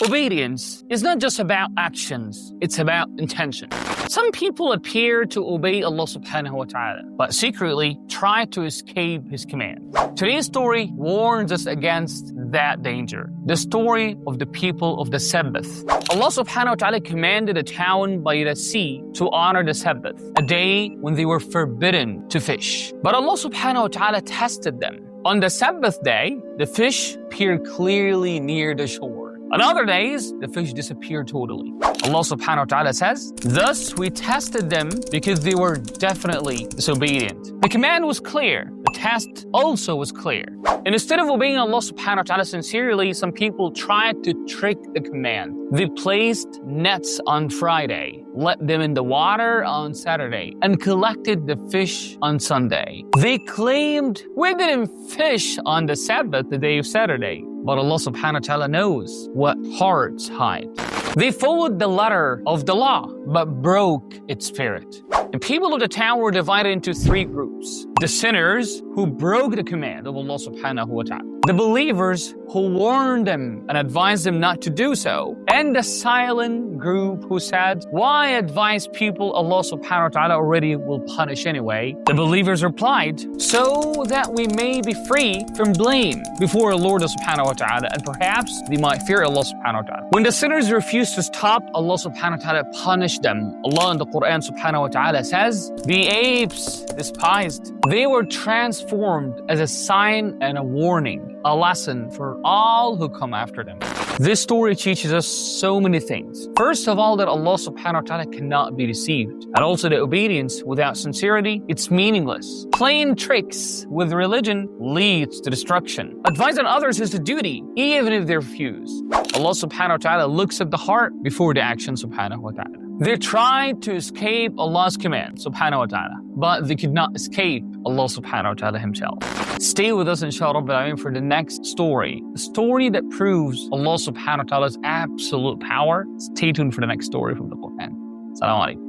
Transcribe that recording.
Obedience is not just about actions, it's about intention. Some people appear to obey Allah subhanahu wa ta'ala, but secretly try to escape His command. Today's story warns us against that danger. The story of the people of the Sabbath. Allah subhanahu wa ta'ala commanded a town by the sea to honor the Sabbath, a day when they were forbidden to fish. But Allah subhanahu wa ta'ala tested them. On the Sabbath day, the fish appeared clearly near the shore. On other days, the fish disappeared totally. Allah subhanahu wa ta'ala says, "Thus we tested them because they were definitely disobedient." The command was clear. The test also was clear. And instead of obeying Allah subhanahu wa ta'ala sincerely, some people tried to trick the command. They placed nets on Friday, let them in the water on Saturday, and collected the fish on Sunday. They claimed, "We didn't fish on the Sabbath, the day of Saturday." But Allah subhanahu wa ta'ala knows what hearts hide. They followed the letter of the law, but broke its spirit. The people of the town were divided into three groups. The sinners who broke the command of Allah subhanahu wa ta'ala. The believers who warned them and advised them not to do so. And the silent group who said, "Why advise people Allah subhanahu wa ta'ala already will punish anyway?" The believers replied, "So that we may be free from blame before our Lord subhanahu wa ta'ala, and perhaps they might fear Allah subhanahu wa ta'ala." When the sinners refused to stop, Allah subhanahu wa ta'ala punished them. Allah in the Quran subhanahu wa ta'ala says, "The apes despised. They were transformed as a sign and a warning, a lesson for all who come after them." This story teaches us so many things. First of all, that Allah subhanahu wa ta'ala cannot be deceived. And also that obedience without sincerity, it's meaningless. Playing tricks with religion leads to destruction. Advising others is a duty, even if they refuse. Allah subhanahu wa ta'ala looks at the heart before the action subhanahu wa ta'ala. They tried to escape Allah's command subhanahu wa ta'ala, but they could not escape Allah subhanahu wa ta'ala Himself. Stay with us inshallah for the next story. A story that proves Allah subhanahu wa ta'ala's absolute power. Stay tuned for the next story from the Quran. Assalamu alaikum.